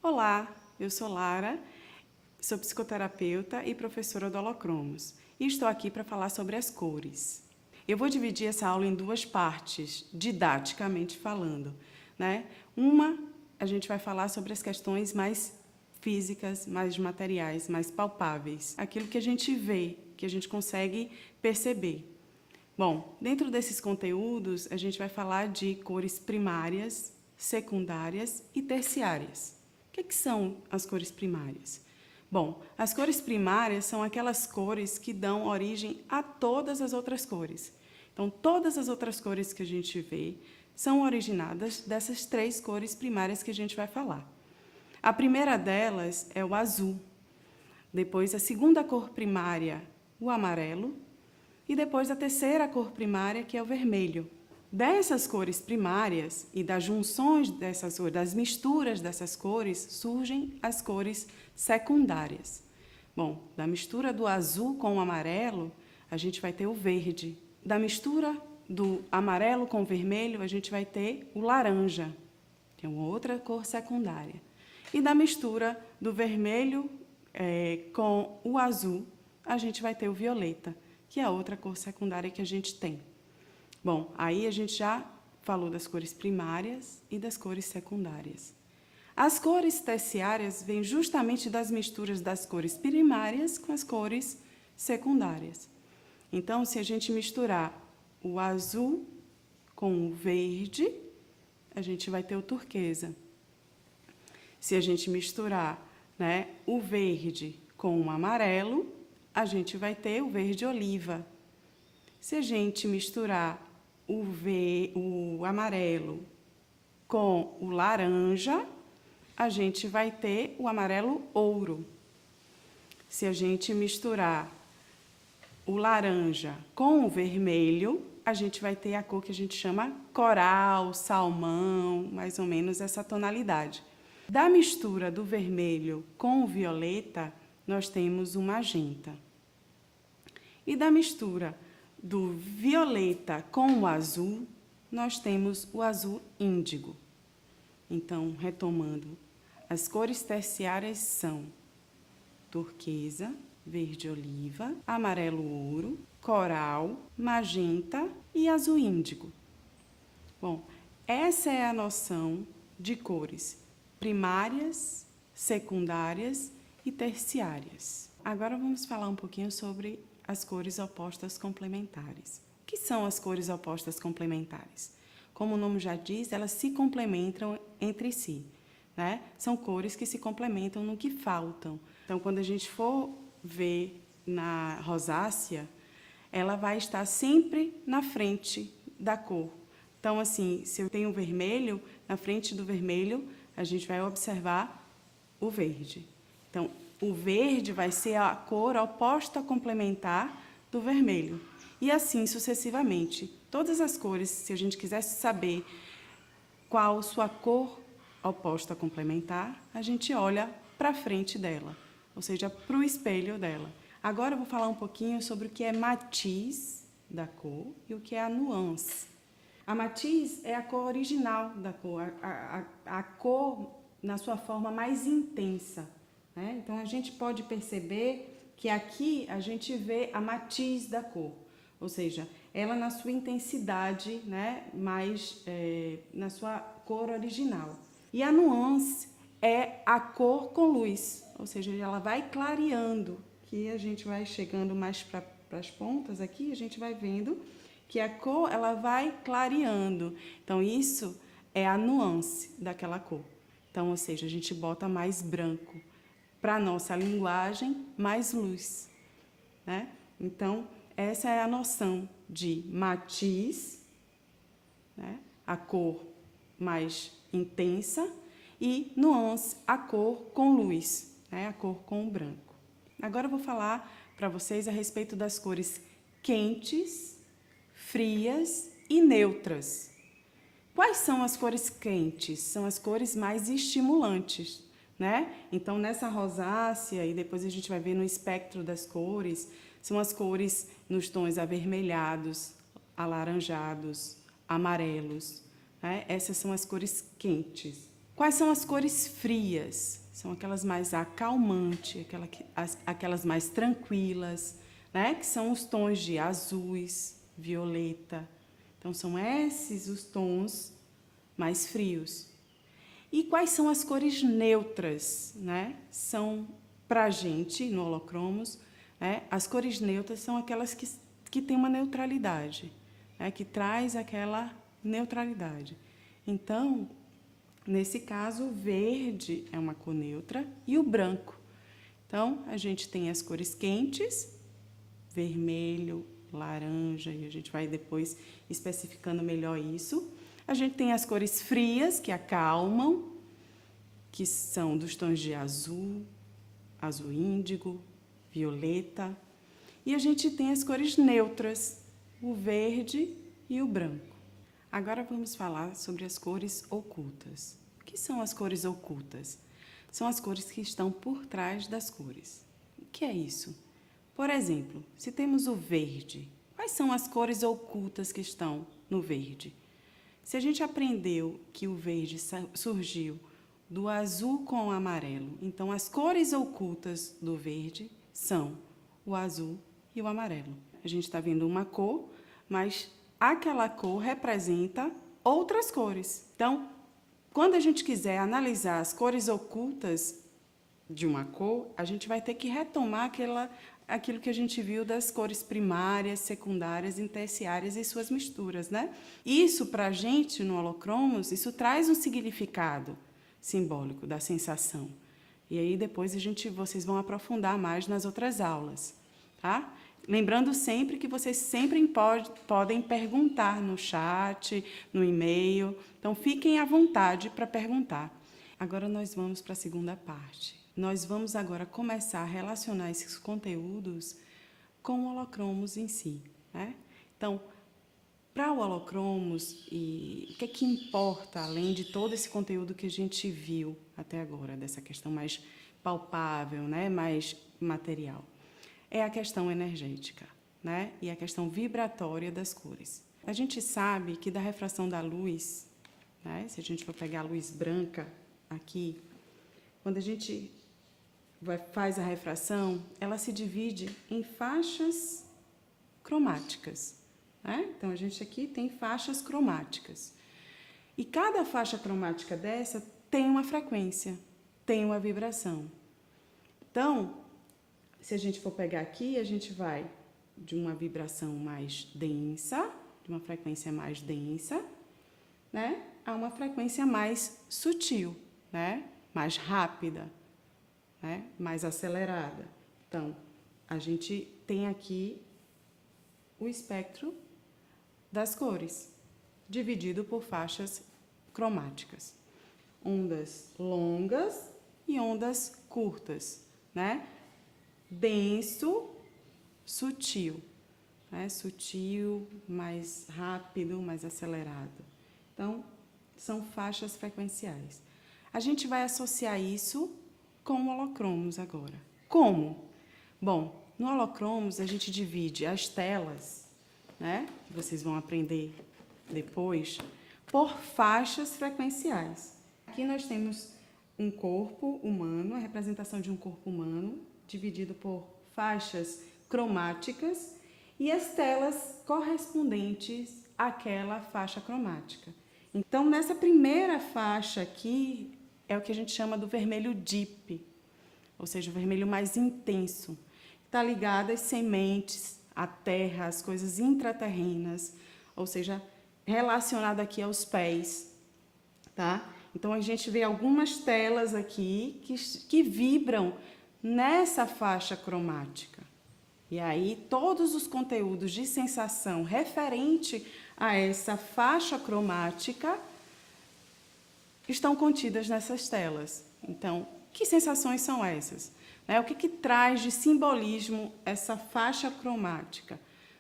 Olá, eu sou Lara, sou psicoterapeuta e professora do Holocromos e estou aqui para falar sobre as cores. Eu vou dividir essa aula em duas partes, didaticamente falando, né? Uma, a gente vai falar sobre as questões mais físicas, mais materiais, mais palpáveis, aquilo que a gente vê, que a gente consegue perceber. Bom, dentro desses conteúdos, a gente vai falar de cores primárias, secundárias e terciárias. O que são as cores primárias? Bom, as cores primárias são aquelas cores que dão origem a todas as outras cores. Então, todas as outras cores que a gente vê são originadas dessas três cores primárias que a gente vai falar. A primeira delas é o azul, depois a segunda cor primária, o amarelo, e depois a terceira cor primária, que é o vermelho. Dessas cores primárias e das junções dessas cores, das misturas dessas cores, surgem as cores secundárias. Bom, da mistura do azul com o amarelo, a gente vai ter o verde. Da mistura do amarelo com o vermelho, a gente vai ter o laranja, que é uma outra cor secundária. E da mistura do vermelho com o azul, a gente vai ter o violeta, que é a outra cor secundária que a gente tem. Bom, aí a gente já falou das cores primárias e das cores secundárias. As cores terciárias vêm justamente das misturas das cores primárias com as cores secundárias. Então, se a gente misturar o azul com o verde, a gente vai ter o turquesa. Se a gente misturar, o verde com o amarelo, a gente vai ter o verde oliva. Se a gente misturar o amarelo com o laranja, a gente vai ter o amarelo ouro. Se a gente misturar o laranja com o vermelho, a gente vai ter a cor que a gente chama coral, salmão, mais ou menos essa tonalidade. Da mistura do vermelho com o violeta, nós temos o magenta. E da mistura do violeta com o azul, nós temos o azul índigo. Então, retomando, as cores terciárias são turquesa, verde oliva, amarelo ouro, coral, magenta e azul índigo. Bom, essa é a noção de cores primárias, secundárias e terciárias. Agora vamos falar um pouquinho sobre as cores opostas complementares. O que são as cores opostas complementares? Como o nome já diz, elas se complementam entre si, né? São cores que se complementam no que faltam. Então, quando a gente for ver na rosácea, ela vai estar sempre na frente da cor. Então, assim, se eu tenho vermelho, na frente do vermelho, a gente vai observar o verde. Então, o verde vai ser a cor oposta complementar do vermelho. E assim sucessivamente. Todas as cores, se a gente quisesse saber qual sua cor oposta complementar, a gente olha para frente dela, ou seja, para o espelho dela. Agora eu vou falar um pouquinho sobre o que é matiz da cor e o que é a nuance. A matiz é a cor original da cor, a cor na sua forma mais intensa. Então, a gente pode perceber que aqui a gente vê a matiz da cor, ou seja, ela na sua intensidade, mais na sua cor original. E a nuance é a cor com luz, ou seja, ela vai clareando, que a gente vai chegando mais para as pontas aqui, a gente vai vendo que a cor ela vai clareando. Então, isso é a nuance daquela cor. Então, ou seja, a gente bota mais branco. Para a nossa linguagem, mais luz. Então, essa é a noção de matiz, a cor mais intensa, e nuance, a cor com luz, a cor com o branco. Agora eu vou falar para vocês a respeito das cores quentes, frias e neutras. Quais são as cores quentes? São as cores mais estimulantes. Então, nessa rosácea, e depois a gente vai ver no espectro das cores, são as cores nos tons avermelhados, alaranjados, amarelos. Essas são as cores quentes. Quais são as cores frias? São aquelas mais acalmantes, aquelas mais tranquilas, né? Que são os tons de azuis, violeta. Então, são esses os tons mais frios. E quais são as cores neutras, né? São, para a gente, no Holocromos, né? As cores neutras são aquelas que têm uma neutralidade, né? Que traz aquela neutralidade. Então, nesse caso, o verde é uma cor neutra e o branco. Então, a gente tem as cores quentes, vermelho, laranja, e a gente vai depois especificando melhor isso. A gente tem as cores frias, que acalmam, que são dos tons de azul, azul índigo, violeta. E a gente tem as cores neutras, o verde e o branco. Agora vamos falar sobre as cores ocultas. O que são as cores ocultas? São as cores que estão por trás das cores. O que é isso? Por exemplo, se temos o verde, quais são as cores ocultas que estão no verde? Se a gente aprendeu que o verde surgiu do azul com o amarelo, então as cores ocultas do verde são o azul e o amarelo. A gente está vendo uma cor, mas aquela cor representa outras cores. Então, quando a gente quiser analisar as cores ocultas de uma cor, a gente vai ter que retomar aquilo que a gente viu das cores primárias, secundárias e terciárias e suas misturas, né? Isso, para a gente, no Holocromos, isso traz um significado simbólico da sensação. E aí depois vocês vão aprofundar mais nas outras aulas, tá? Lembrando sempre que vocês sempre podem perguntar no chat, no e-mail. Então, fiquem à vontade para perguntar. Agora nós vamos para a segunda parte. Nós vamos agora começar a relacionar esses conteúdos com o Holocromos em si, né? Então, para o Holocromos, o que é que importa, além de todo esse conteúdo que a gente viu até agora, dessa questão mais palpável, né? Mais material? É a questão energética, né? E a questão vibratória das cores. A gente sabe que da refração da luz, né? Se a gente for pegar a luz branca aqui, quando a gente faz a refração, ela se divide em faixas cromáticas, né? Então, a gente aqui tem faixas cromáticas. E cada faixa cromática dessa tem uma frequência, tem uma vibração. Então, se a gente for pegar aqui, a gente vai de uma vibração mais densa, de uma frequência mais densa, né, a uma frequência mais sutil, né, mais rápida, né, mais acelerada. Então, a gente tem aqui o espectro das cores, dividido por faixas cromáticas. Ondas longas e ondas curtas, né? Denso, sutil, né? Sutil, mais rápido, mais acelerado. Então, são faixas frequenciais. A gente vai associar isso com o Holocromos agora. Como? Bom, no Holocromos a gente divide as telas, né? Que vocês vão aprender depois, por faixas frequenciais. Aqui nós temos um corpo humano, a representação de um corpo humano, dividido por faixas cromáticas e as telas correspondentes àquela faixa cromática. Então, nessa primeira faixa aqui, é o que a gente chama do vermelho deep, ou seja, o vermelho mais intenso. Está ligado às sementes, à terra, às coisas intraterrenas, ou seja, relacionado aqui aos pés, tá? Então, a gente vê algumas telas aqui que vibram nessa faixa cromática. E aí, todos os conteúdos de sensação referente a essa faixa cromática estão contidas nessas telas. Então, que sensações são essas? O que traz de simbolismo essa faixa cromática?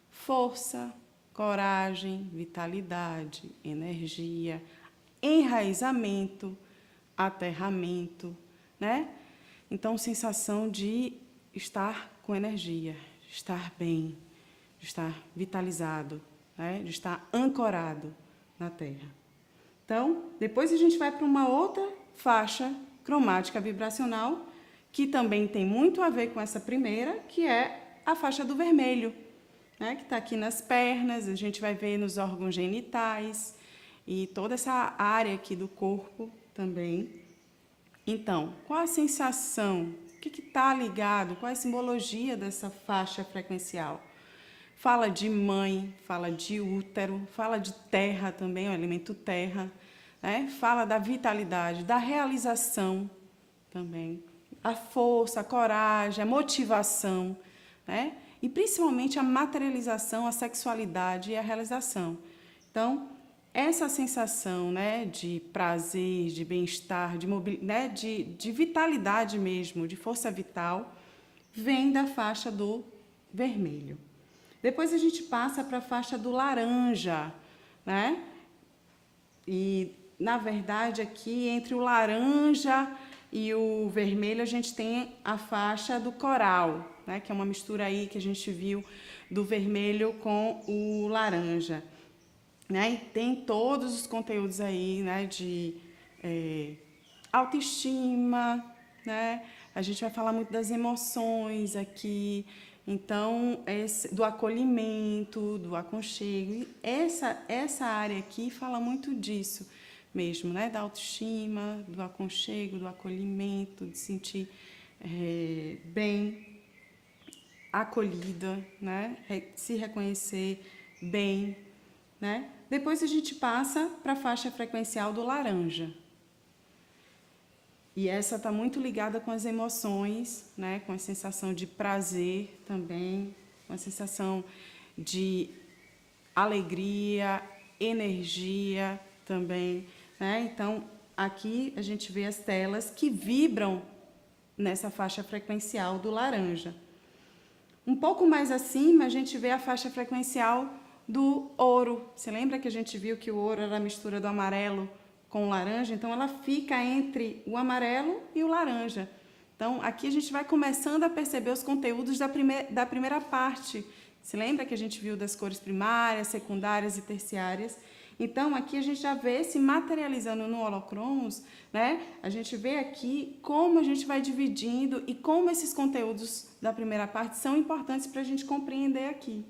Força, coragem, vitalidade, energia, enraizamento, aterramento, né? Então, sensação de estar com energia, de estar bem, de estar vitalizado, né? De estar ancorado na Terra. Então, depois a gente vai para uma outra faixa cromática vibracional, que também tem muito a ver com essa primeira, que é a faixa do vermelho, né? Que está aqui nas pernas, a gente vai ver nos órgãos genitais e toda essa área aqui do corpo também. Então, qual a sensação? O que está ligado? Qual é a simbologia dessa faixa frequencial? Fala de mãe, fala de útero, fala de terra também, o elemento terra, né? Fala da vitalidade, da realização também, a força, a coragem, a motivação, né? E principalmente a materialização, a sexualidade e a realização. Então, essa sensação, né, de prazer, de bem-estar, né, de vitalidade mesmo, de força vital, vem da faixa do vermelho. Depois a gente passa para a faixa do laranja, né? E, na verdade, aqui entre o laranja e o vermelho a gente tem a faixa do coral, né? Que é uma mistura aí que a gente viu do vermelho com o laranja, né? E tem todos os conteúdos aí, né? De autoestima, né? A gente vai falar muito das emoções aqui, então, do acolhimento, do aconchego. Essa área aqui fala muito disso mesmo, né? Da autoestima, do aconchego, do acolhimento, de sentir bem acolhida, né? Se reconhecer bem, né? Depois a gente passa para a faixa frequencial do laranja. E essa está muito ligada com as emoções, né? Com a sensação de prazer também, com a sensação de alegria, energia também, né? Então, aqui a gente vê as telas que vibram nessa faixa frequencial do laranja. Um pouco mais acima, a gente vê a faixa frequencial do ouro. Você lembra que a gente viu que o ouro era a mistura do amarelo com o laranja? Então, ela fica entre o amarelo e o laranja. Então, aqui a gente vai começando a perceber os conteúdos da primeira parte. Se lembra que a gente viu das cores primárias, secundárias e terciárias? Então, aqui a gente já vê se materializando no Holocromos, né? A gente vê aqui como a gente vai dividindo e como esses conteúdos da primeira parte são importantes para a gente compreender aqui.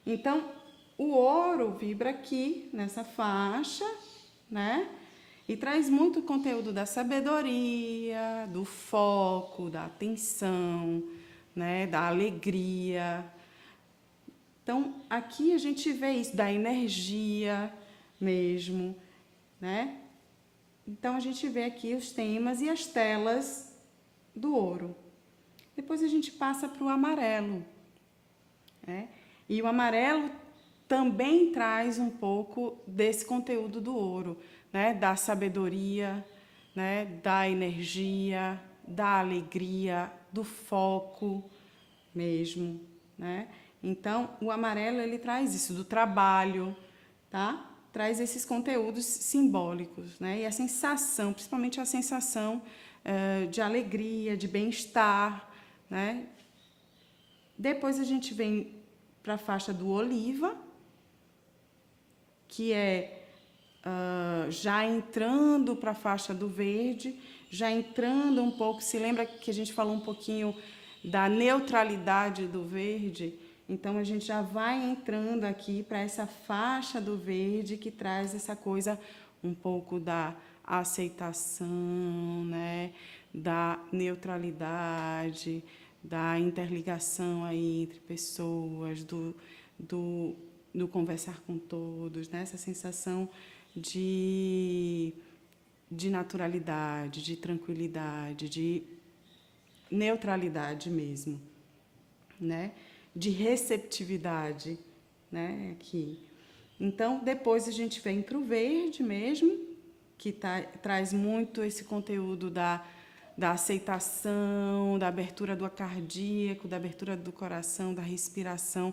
Então, o ouro vibra aqui, nessa faixa, né? E traz muito conteúdo da sabedoria, do foco, da atenção, né? Da alegria. Então, aqui a gente vê isso, da energia mesmo, né? Então, a gente vê aqui os temas e as telas do ouro. Depois a gente passa para o amarelo, né? E o amarelo também traz um pouco desse conteúdo do ouro, né? Da sabedoria, né? Da energia, da alegria, do foco mesmo, né? Então, o amarelo, ele traz isso, do trabalho, tá? Traz esses conteúdos simbólicos, né? E a sensação, principalmente a sensação de alegria, de bem-estar, né? Depois a gente vem para a faixa do oliva, que é já entrando para a faixa do verde, já entrando um pouco, se lembra que a gente falou um pouquinho da neutralidade do verde? Então, a gente já vai entrando aqui para essa faixa do verde que traz essa coisa um pouco da aceitação, né? Da neutralidade, da interligação aí entre pessoas, do conversar com todos, né? Essa sensação de naturalidade, de tranquilidade, de neutralidade mesmo, né? De receptividade, né? Aqui. Então, depois a gente vem para o verde mesmo, que traz muito esse conteúdo da aceitação, da abertura do cardíaco, da abertura do coração, da respiração,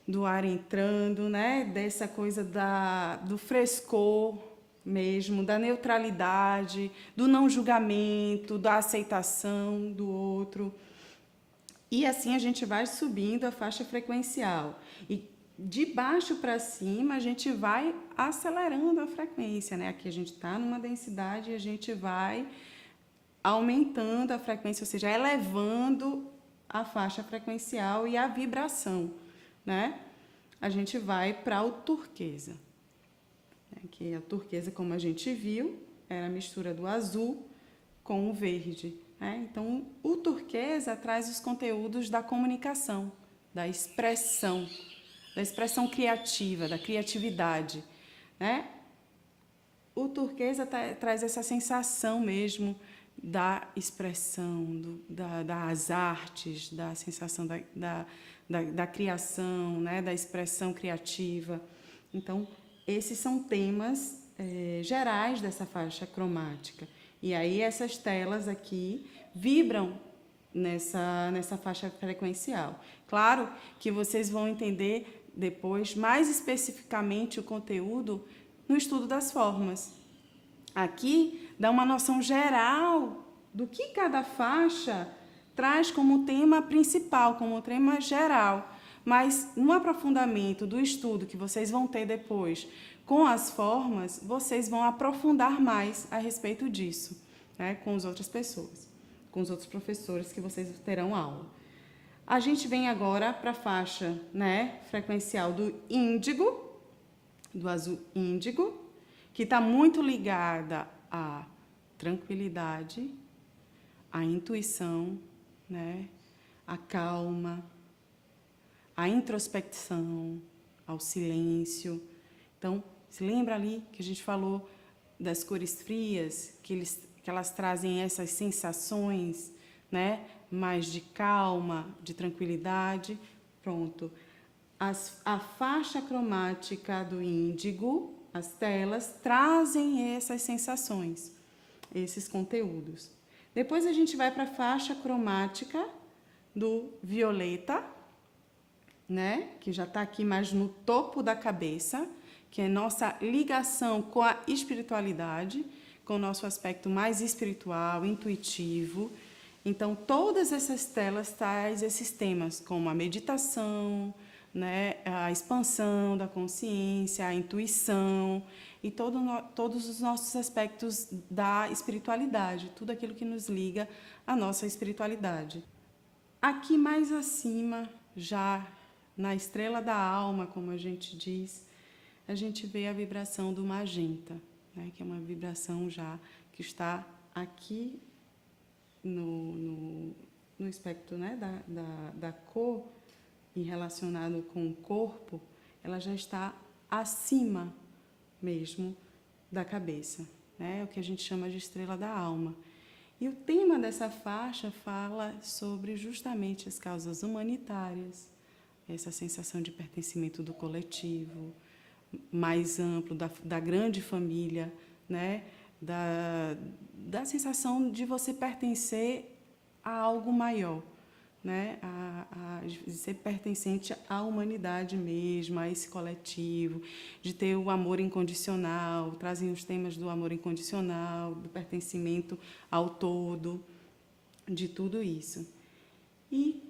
do ar entrando, né? Dessa coisa do frescor mesmo, da neutralidade, do não julgamento, da aceitação do outro. E assim a gente vai subindo a faixa frequencial. E de baixo para cima, a gente vai acelerando a frequência, né? Aqui a gente está numa densidade e a gente vai aumentando a frequência, ou seja, elevando a faixa frequencial e a vibração, né? A gente vai para o turquesa. Que a turquesa, como a gente viu, era a mistura do azul com o verde, né? Então, o turquesa traz os conteúdos da comunicação, da expressão criativa, da criatividade, né? O turquesa traz essa sensação mesmo da expressão, das artes, da sensação da criação, né? Da expressão criativa. Então, esses são temas gerais dessa faixa cromática. E aí essas telas aqui vibram nessa faixa frequencial. Claro que vocês vão entender depois, mais especificamente, o conteúdo no estudo das formas. Aqui dá uma noção geral do que cada faixa traz como tema principal, como tema geral. Mas no aprofundamento do estudo que vocês vão ter depois com as formas, vocês vão aprofundar mais a respeito disso, né, com as outras pessoas, com os outros professores que vocês terão aula. A gente vem agora para a faixa, né, frequencial do índigo, do azul índigo, que está muito ligada à tranquilidade, à intuição, né, à calma, à introspecção, ao silêncio. Então, se lembra ali que a gente falou das cores frias, que elas trazem essas sensações, né, mais de calma, de tranquilidade? Pronto. A faixa cromática do índigo, as telas, trazem essas sensações, esses conteúdos. Depois a gente vai para a faixa cromática do violeta, né, que já está aqui mais no topo da cabeça, que é nossa ligação com a espiritualidade, com o nosso aspecto mais espiritual, intuitivo. Então, todas essas telas trazem esses temas, como a meditação, né, a expansão da consciência, a intuição e todos os nossos aspectos da espiritualidade, tudo aquilo que nos liga à nossa espiritualidade. Aqui mais acima, já na estrela da alma, como a gente diz, a gente vê a vibração do magenta, né, que é uma vibração já que está aqui no espectro, né, da cor, e relacionado com o corpo, ela já está acima mesmo da cabeça, né? É o que a gente chama de estrela da alma. E o tema dessa faixa fala sobre justamente as causas humanitárias, essa sensação de pertencimento do coletivo, mais amplo, da grande família, né? Da sensação de você pertencer a algo maior, né, de ser pertencente à humanidade mesmo, a esse coletivo, de ter o amor incondicional, trazem os temas do amor incondicional, do pertencimento ao todo, de tudo isso. E,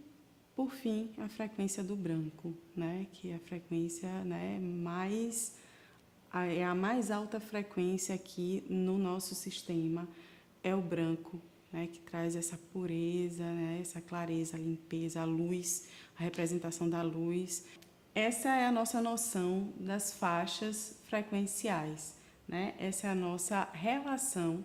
por fim, a frequência do branco, né, que é a frequência, né, é a mais alta frequência aqui no nosso sistema, é o branco, né, que traz essa pureza, né, essa clareza, a limpeza, a luz, a representação da luz. Essa é a nossa noção das faixas frequenciais, né? Essa é a nossa relação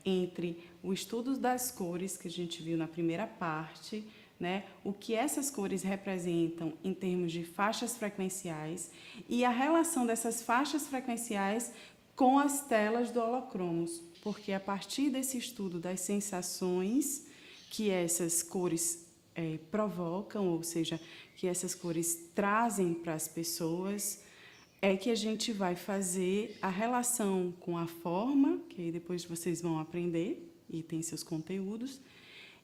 entre o estudo das cores, que a gente viu na primeira parte, né, o que essas cores representam em termos de faixas frequenciais e a relação dessas faixas frequenciais com as telas do holocromos, porque a partir desse estudo das sensações que essas cores provocam, ou seja, que essas cores trazem para as pessoas, é que a gente vai fazer a relação com a forma, que aí depois vocês vão aprender e tem seus conteúdos,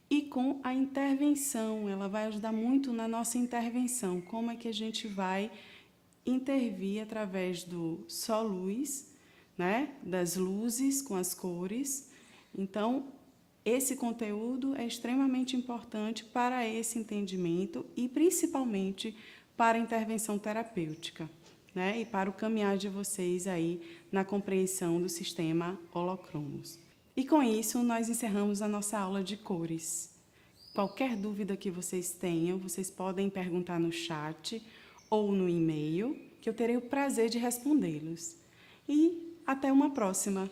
e com a intervenção. Ela vai ajudar muito na nossa intervenção, como é que a gente vai intervir através do só-luz, né, das luzes com as cores. Então, esse conteúdo é extremamente importante para esse entendimento e, principalmente, para a intervenção terapêutica, né? E para o caminhar de vocês aí na compreensão do sistema Holocromos. E com isso, nós encerramos a nossa aula de cores. Qualquer dúvida que vocês tenham, vocês podem perguntar no chat ou no e-mail, que eu terei o prazer de respondê-los. E até uma próxima!